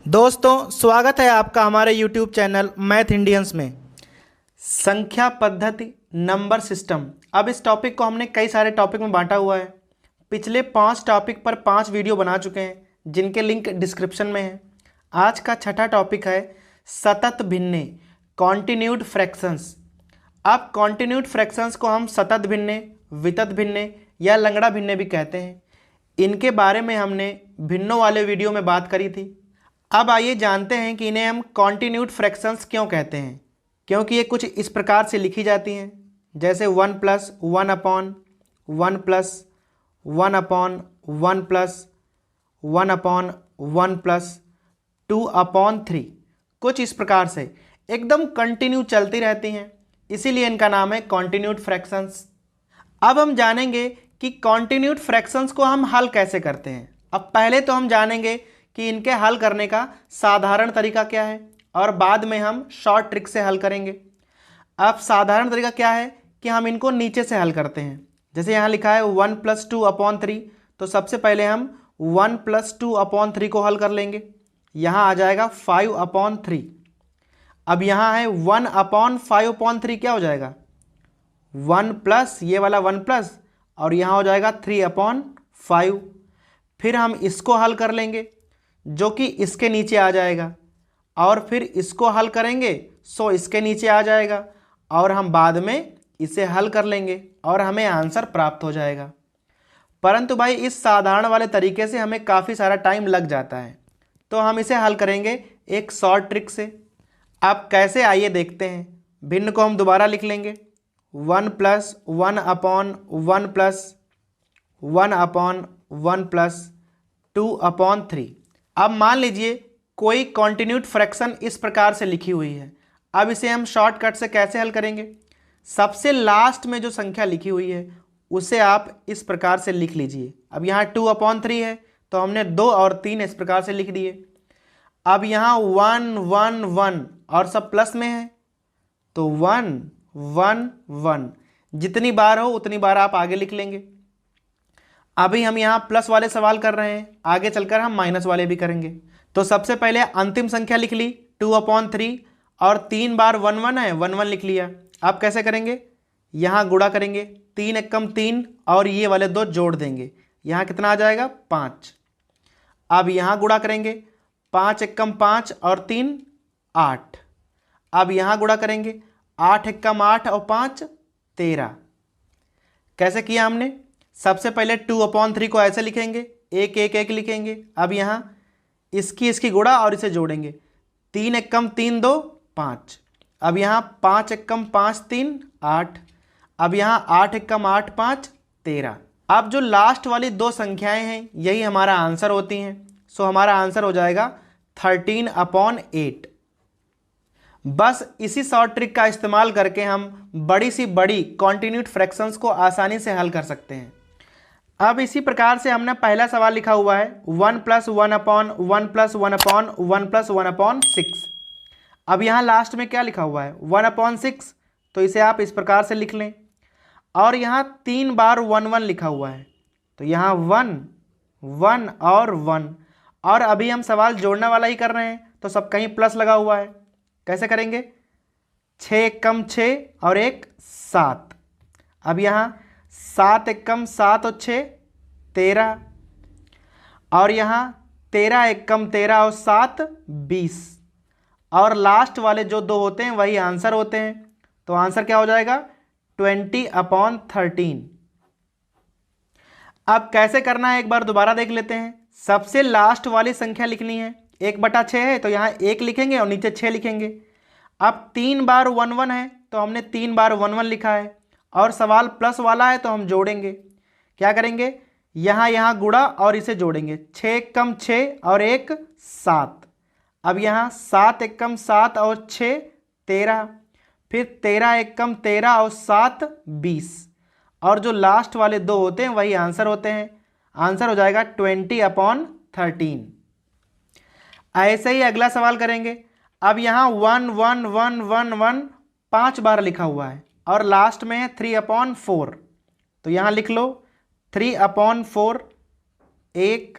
दोस्तों स्वागत है आपका हमारे YouTube चैनल मैथ इंडियंस में। संख्या पद्धति नंबर सिस्टम। अब इस टॉपिक को हमने कई सारे टॉपिक में बांटा हुआ है। पिछले 5 टॉपिक पर 5 वीडियो बना चुके हैं जिनके लिंक डिस्क्रिप्शन में है। आज का छठा टॉपिक है सतत भिन्ने कॉन्टिन्यूड फ्रैक्शंस। अब कॉन्टिन्यूड फ्रैक्शंस को हम सतत भिन्ने, वितत भिन्ने या लंगड़ा भिन्ने भी कहते हैं। इनके बारे में हमने भिन्नों वाले वीडियो में बात करी थी। अब आइए जानते हैं कि इन्हें हम कॉन्टिन्यूड फ्रैक्शंस क्यों कहते हैं। क्योंकि ये कुछ इस प्रकार से लिखी जाती हैं, जैसे 1 + 1 अपॉन 1 + 1 अपॉन 1 + 1 अपॉन 1 + 2 अपॉन 3। कुछ इस प्रकार से एकदम कंटिन्यू चलती रहती हैं, इसीलिए इनका नाम है कॉन्टिन्यूड फ्रैक्शंस। अब हम जानेंगे कि कॉन्टिन्यूड फ्रैक्शंस को हम हल कैसे करते हैं। अब पहले तो हम जानेंगे कि इनके हल करने का साधारण तरीका क्या है और बाद में हम शॉर्ट ट्रिक से हल करेंगे। अब साधारण तरीका क्या है कि हम इनको नीचे से हल करते हैं। जैसे यहाँ लिखा है 1 + 2 अपॉन 3, तो सबसे पहले हम 1 + 2 अपॉन 3 को हल कर लेंगे। यहाँ आ जाएगा 5 अपॉन 3। अब यहाँ है 1 अपॉन 5 अपॉन 3, क्या हो जाएगा 1 प्लस ये वाला 1 प्लस और यहाँ हो जाएगा 3 अपॉन 5। फिर हम इसको हल कर लेंगे जो कि इसके नीचे आ जाएगा, और फिर इसको हल करेंगे सो इसके नीचे आ जाएगा, और हम बाद में इसे हल कर लेंगे और हमें आंसर प्राप्त हो जाएगा। परंतु भाई इस साधारण वाले तरीके से हमें काफ़ी सारा टाइम लग जाता है, तो हम इसे हल करेंगे एक शॉर्ट ट्रिक से। अब कैसे, आइए देखते हैं। भिन्न को हम दोबारा लिख लेंगे 1 + 1 अपॉन 1 + 1 अपॉन 1 + 2 अपॉन 3। अब मान लीजिए कोई कॉन्टिन्यूड फ्रैक्शन इस प्रकार से लिखी हुई है। अब इसे हम शॉर्टकट से कैसे हल करेंगे। सबसे लास्ट में जो संख्या लिखी हुई है उसे आप इस प्रकार से लिख लीजिए। अब यहाँ 2 अपॉन 3 है तो हमने 2 और 3 इस प्रकार से लिख दिए। अब यहाँ 1 1 1 और सब प्लस में है तो 1 1 1 जितनी बार हो उतनी बार आप आगे लिख लेंगे। अभी हम यहाँ प्लस वाले सवाल कर रहे हैं, आगे चलकर हम माइनस वाले भी करेंगे। तो सबसे पहले अंतिम संख्या लिख ली 2 अपॉन 3, और 3 बार 1 1 है, 1 1 लिख लिया। अब कैसे करेंगे, यहाँ गुणा करेंगे 3 एकम 3 और ये वाले 2 जोड़ देंगे, यहाँ कितना आ जाएगा 5। अब यहाँ गुणा करेंगे 5 एकम 5 और 3 8। अब यहाँ गुणा करेंगे 8 एकम 8 और 5 13। कैसे किया हमने, सबसे पहले 2 अपॉन 3 को ऐसे लिखेंगे, 1 1 1 लिखेंगे। अब यहाँ इसकी गुणा और इसे जोड़ेंगे, 3 एकम 3 2 5। अब यहाँ 5 एकम 5 3 8। अब यहाँ 8 एकम 8 5 13। अब जो लास्ट वाली 2 संख्याएं हैं यही हमारा आंसर होती हैं। सो हमारा आंसर हो जाएगा 13 अपॉन 8। बस इसी शॉर्ट ट्रिक का इस्तेमाल करके हम बड़ी सी बड़ी कॉन्टिन्यूड फ्रैक्शंस को आसानी से हल कर सकते हैं। अब इसी प्रकार से हमने पहला सवाल लिखा हुआ है 1 + 1 अपॉन 1 + 1 अपॉन 1 + 1 अपॉन 6। अब यहाँ लास्ट में क्या लिखा हुआ है 1 अपॉन 6, तो इसे आप इस प्रकार से लिख लें। और यहाँ 3 बार 1 1 लिखा हुआ है, तो यहाँ 1 1 और 1। और अभी हम सवाल जोड़ने वाला ही कर रहे हैं तो सब कहीं प्लस लगा हुआ है। कैसे करेंगे, 6 एकम 6 और 1 7। अब यहाँ 7 एकम 7 और 6 13। और यहाँ 13 एकम 13 और 7 20। और लास्ट वाले जो 2 होते हैं वही आंसर होते हैं, तो आंसर क्या हो जाएगा 20 अपॉन 13। अब कैसे करना है एक बार दोबारा देख लेते हैं। सबसे लास्ट वाली संख्या लिखनी है, 1/6 है तो यहाँ 1 लिखेंगे और नीचे 6 लिखेंगे। अब 3 बार 1 1 है तो हमने 3 बार 1 1 लिखा है, और सवाल प्लस वाला है तो हम जोड़ेंगे। क्या करेंगे, यहाँ गुणा और इसे जोड़ेंगे, 6 एकम 6 और 1 7। अब यहाँ 7 एकम 7 और 6 13। फिर 13 एकम 13 और 7 20। और जो लास्ट वाले 2 होते हैं वही आंसर होते हैं। आंसर हो जाएगा 20 अपॉन 13। ऐसे ही अगला सवाल करेंगे। अब यहाँ 1 1 1 1 1 5 बार लिखा हुआ है और लास्ट में है 3 अपॉन 4, तो यहाँ लिख लो 3 अपॉन 4 1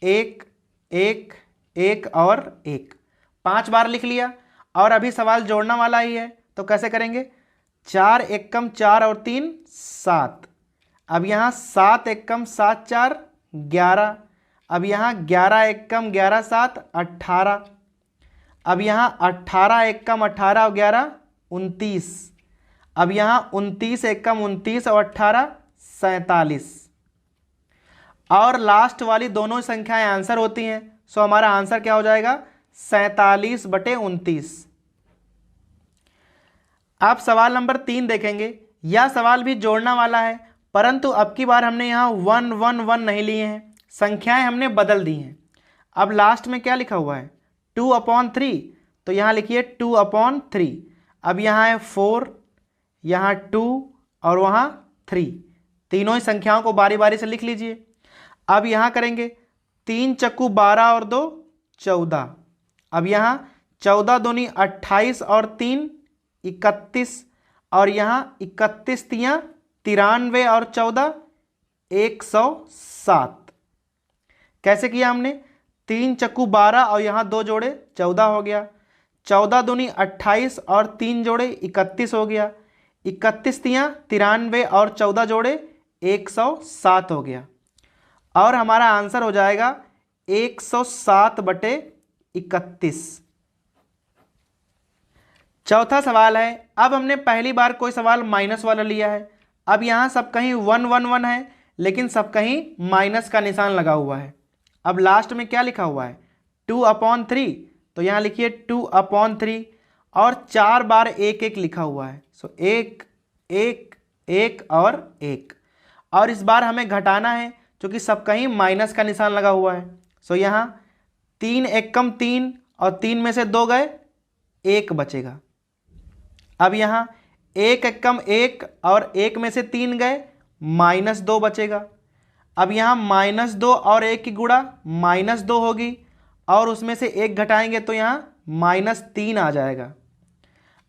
1 1 1 और 1, 5 बार लिख लिया। और अभी सवाल जोड़ना वाला ही है, तो कैसे करेंगे? 4 एकम 4 और 3 7। अब यहाँ 7 एकम 7 4 11। अब यहाँ 11 एकम 11 7 18। अब यहाँ 18 एकम 18 और 11 29। अब यहाँ 29 एकम 29 और 18 47। और लास्ट वाली दोनों संख्याएं आंसर होती हैं, सो हमारा आंसर क्या हो जाएगा? 47/29। आप सवाल नंबर 3 देखेंगे। यह सवाल भी जोड़ना वाला है, परंतु अब की बार हमने यहाँ 1 1 1 नहीं लिए हैं, संख्याएं हमने बदल दी हैं। अब लास्ट में क्या लिखा हुआ है? 2/3, तो यहाँ लिखिए 2/3। अब यहाँ है 4, यहाँ 2 और वहाँ 3, तीनों ही संख्याओं को बारी बारी से लिख लीजिए। अब यहाँ करेंगे 3 चक्कू 12 और 2 14। अब यहाँ 14 दूनी 28 और 3 31। और यहाँ 31 तियाँ 93 और 14 107। कैसे किया हमने? 3 चक्कू 12 और यहाँ 2 जोड़े 14 हो गया। 14 दूनी 28 और 3 जोड़े 31 हो गया। 31 तियाँ 93 और 14 जोड़े 107 हो गया। और हमारा आंसर हो जाएगा 107/31। चौथा सवाल है। अब हमने पहली बार कोई सवाल माइनस वाला लिया है। अब यहाँ सब कहीं 1 1 1 है, लेकिन सब कहीं माइनस का निशान लगा हुआ है। अब लास्ट में क्या लिखा हुआ है? 2/3, तो यहाँ लिखिए 2/3। और 4 बार 1 1 लिखा हुआ है, सो 1 1 1 और 1। और इस बार हमें घटाना है, क्योंकि सब कहीं माइनस का निशान लगा हुआ है। सो यहाँ 3 एकम 3 और 3 में से 2 गए, 1 बचेगा। अब यहाँ 1 एकम 1 और 1 में से 3 गए, -2 बचेगा। अब यहाँ -2 और 1 की गुणा -2 होगी, और उसमें से 1 घटाएंगे तो यहाँ -3 आ जाएगा।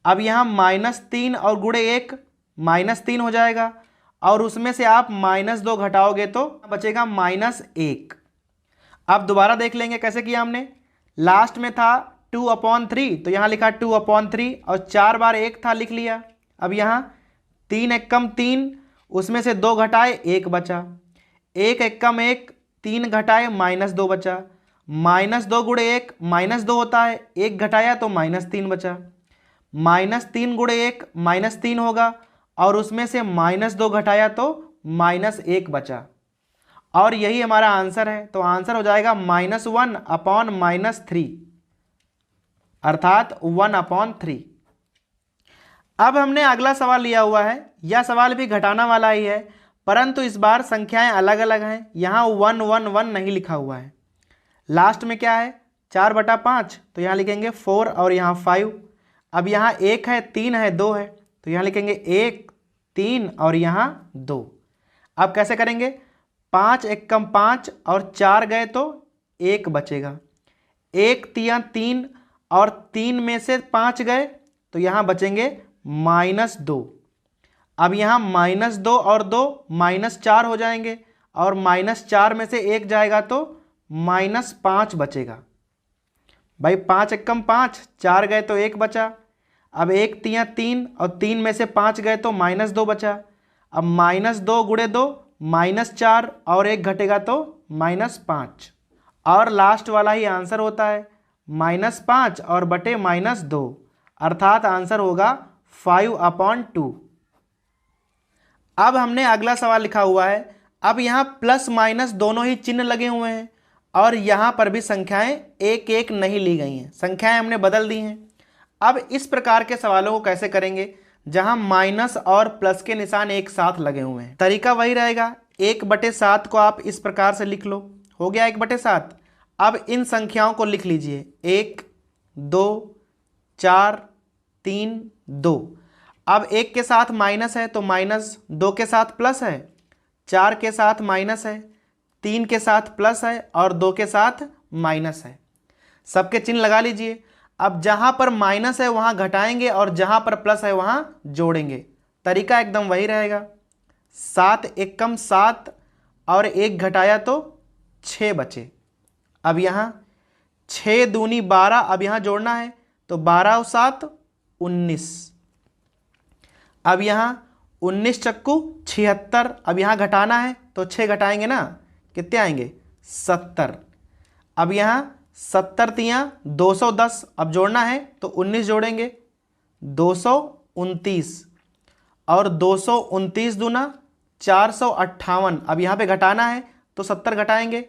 अब यहाँ -3 और गुणे 1 -3 हो जाएगा, और उसमें से आप -2 घटाओगे तो बचेगा -1। अब दोबारा देख लेंगे कैसे किया हमने। लास्ट में था 2/3, तो यहाँ लिखा 2/3 और 4 बार 1 था, लिख लिया। अब यहाँ 3 एकम 3, उसमें से 2 घटाए 1 बचा। 1 एकम 1 3 घटाए -2 बचा। -2 गुणे 1 -2 होता है, 1 घटाया तो -3 बचा। -3 गुणे 1 -3 होगा, और उसमें से -2 घटाया तो -1 बचा। और यही हमारा आंसर है। तो आंसर हो जाएगा -1/-3, अर्थात 1/3। अब हमने अगला सवाल लिया हुआ है। यह सवाल भी घटाना वाला ही है, परंतु इस बार संख्याएं अलग अलग हैं। यहाँ 1 1 1 नहीं लिखा हुआ है। लास्ट में क्या है? 4/5, तो यहाँ लिखेंगे 4 और यहाँ 5। अब यहाँ 1 है 3 है 2 है, तो यहाँ लिखेंगे 1 3 और यहाँ 2। अब कैसे करेंगे? 5 एकम 5 और 4 गए तो 1 बचेगा। 1 तियाँ 3 और 3 में से 5 गए, तो यहाँ बचेंगे -2। अब यहाँ -2 और 2 -4 हो जाएंगे, और -4 में से 1 जाएगा तो -5 बचेगा। भाई 5 एकम 5, 4 गए तो 1 बचा। अब 1 तियाँ 3 और 3 में से 5 गए तो -2 बचा। अब -2 गुणे 2 -4 और 1 घटेगा तो -5। और लास्ट वाला ही आंसर होता है, -5 और बटे -2, अर्थात आंसर होगा 5/2। अब हमने अगला सवाल लिखा हुआ है। अब यहाँ प्लस माइनस दोनों ही चिन्ह लगे हुए हैं, और यहाँ पर भी संख्याएं एक एक नहीं ली गई हैं, संख्याएं हमने बदल दी हैं। अब इस प्रकार के सवालों को कैसे करेंगे जहां माइनस और प्लस के निशान एक साथ लगे हुए हैं? तरीका वही रहेगा, 1/7 को आप इस प्रकार से लिख लो, हो गया 1/7। अब इन संख्याओं को लिख लीजिए, 1 2 4 3 2। अब 1 के साथ माइनस है तो माइनस, 2 के साथ प्लस है, 4 के साथ माइनस है, 3 के साथ प्लस है और 2 के साथ माइनस है। सबके चिन्ह लगा लीजिए। अब जहां पर माइनस है वहां घटाएंगे और जहां पर प्लस है वहां जोड़ेंगे। तरीका एकदम वही रहेगा। 7 एकम 7 और 1 घटाया तो 6 बचे। अब यहाँ 6 दूनी 12, अब यहाँ जोड़ना है तो 12 और 7 19। अब यहाँ 19 चक्कू 76, अब यहाँ घटाना है तो 6 घटाएंगे ना, कितने आएंगे 70। अब यहाँ 70 तियाँ 210, अब जोड़ना है तो 19 जोड़ेंगे 229, और 229 दूना 458, अब यहाँ पे घटाना है तो 70 घटाएंगे,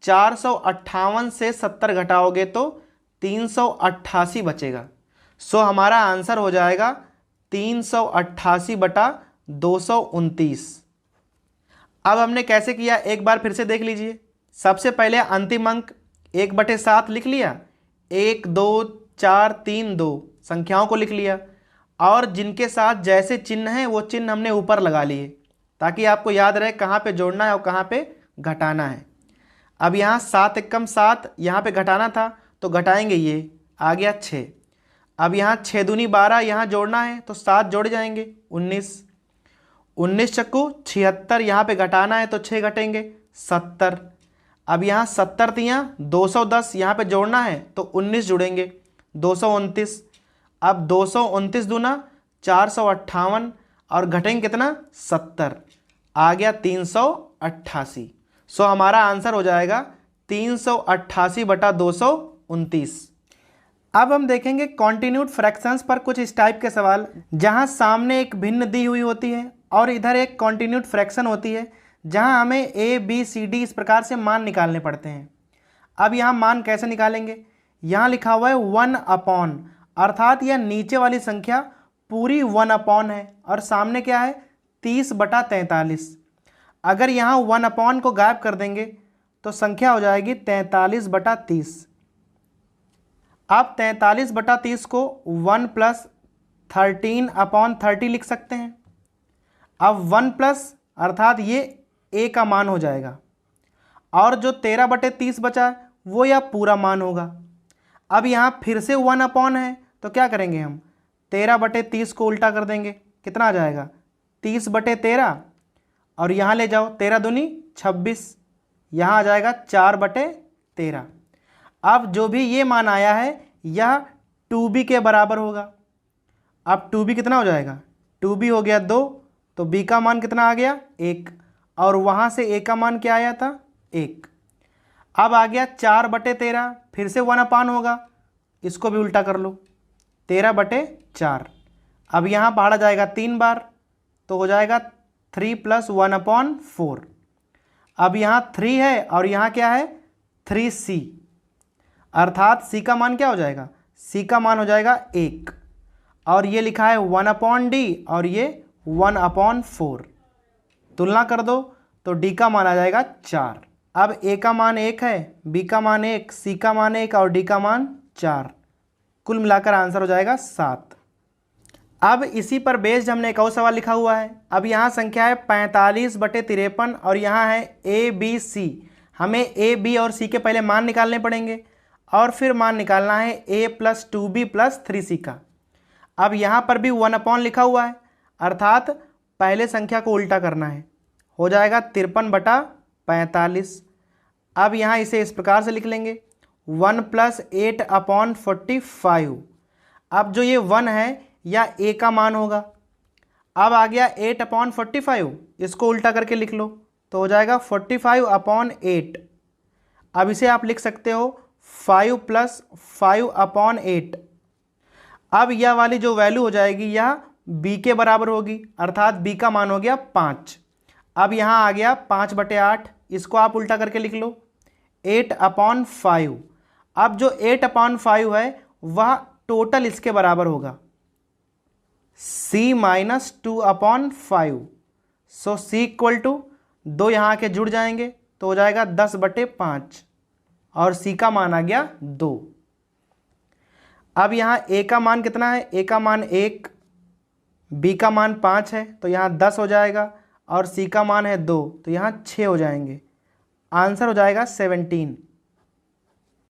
458 से 70 घटाओगे तो 388 बचेगा। सो हमारा आंसर हो जाएगा 388 बटा 229। अब हमने कैसे किया एक बार फिर से देख लीजिए। सबसे पहले अंतिम अंक 1/7 लिख लिया, 1 2 4 3 2 संख्याओं को लिख लिया, और जिनके साथ जैसे चिन्ह हैं वो चिन्ह हमने ऊपर लगा लिए ताकि आपको याद रहे कहाँ पे जोड़ना है और कहाँ पे घटाना है। अब यहाँ 7 एकम 7 यहाँ पे घटाना था तो घटाएंगे, ये आ गया 6। अब यहाँ 6 दूनी 12 यहाँ जोड़ना है तो 7 जोड़ जाएंगे 19, 19 चक्कू 76 यहाँ पे घटाना है तो 6 घटेंगे 70। अब यहाँ 70 तियाँ 210 यहाँ पे जोड़ना है तो 19 जुड़ेंगे 229। अब 229 दूना 458 और घटेंगे कितना 70, आ गया 388। सो हमारा आंसर हो जाएगा 388 बटा 229। अब हम देखेंगे कॉन्टिन्यूड फ्रैक्शंस पर कुछ इस टाइप के सवाल, जहां सामने एक भिन्न दी हुई होती है और इधर एक कॉन्टिन्यूड फ्रैक्शन होती है जहां हमें ए बी सी डी इस प्रकार से मान निकालने पड़ते हैं। अब यहाँ मान कैसे निकालेंगे, यहाँ लिखा हुआ है 1/, अर्थात यह नीचे वाली संख्या पूरी 1/ है और सामने क्या है 30/43। अगर यहाँ 1/ को गायब कर देंगे तो संख्या हो जाएगी 43/30। अब 43/30 को 1 + 13/30 लिख सकते हैं। अब 1 प्लस अर्थात ये ए का मान हो जाएगा, और जो 13/30 बचा है वो यह पूरा मान होगा। अब यहाँ फिर से 1/ है तो क्या करेंगे हम, 13/30 को उल्टा कर देंगे, कितना आ जाएगा 30/13, और यहाँ ले जाओ 13 दूनी 26, यहाँ आ जाएगा 4/13। अब जो भी ये मान आया है यह 2b के बराबर होगा। अब 2b कितना हो जाएगा, 2b हो गया 2, तो b का मान कितना आ गया 1, और वहाँ से a का मान क्या आया था 1। अब आ गया 4/13, फिर से 1/ होगा, इसको भी उल्टा कर लो 13/4। अब यहाँ पढ़ा जाएगा 3 बार तो हो जाएगा 3 + 1/4। अब यहाँ 3 है और यहाँ क्या है 3c, अर्थात c का मान क्या हो जाएगा, c का मान हो जाएगा 1, और ये लिखा है 1/d और ये 1/4। तुलना कर दो तो d का मान आ जाएगा 4। अब a का मान 1 है, b का मान 1, c का मान 1 और d का मान 4, कुल मिलाकर आंसर हो जाएगा 7। अब इसी पर बेस्ड हमने एक और सवाल लिखा हुआ है। अब यहाँ संख्या है 45/53 और यहाँ है a b c। हमें a b और c के पहले मान निकालने पड़ेंगे और फिर मान निकालना है a + 2b + 3c का। अब यहाँ पर भी 1/ लिखा हुआ है, अर्थात पहले संख्या को उल्टा करना है, हो जाएगा 53/45। अब यहाँ इसे इस प्रकार से लिख लेंगे 1 + 8/45। अब जो ये 1 है या a का मान होगा। अब आ गया 8/45, इसको उल्टा करके लिख लो तो हो जाएगा 45/8। अब इसे आप लिख सकते हो 5 + 5/8। अब यह वाली जो वैल्यू हो जाएगी यह b के बराबर होगी, अर्थात b का मान हो गया 5। अब यहाँ आ गया 5/8, इसको आप उल्टा करके लिख लो 8/5। अब जो 8/5 है वह टोटल इसके बराबर होगा c - 2/5। सो c = 2 यहाँ के जुड़ जाएंगे तो हो जाएगा 10/5 और c का मान आ गया 2। अब यहाँ a का मान कितना है, a का मान 1, b का मान 5 है तो यहाँ 10 हो जाएगा, और c का मान है 2 तो यहाँ 6 हो जाएंगे। आंसर हो जाएगा 17।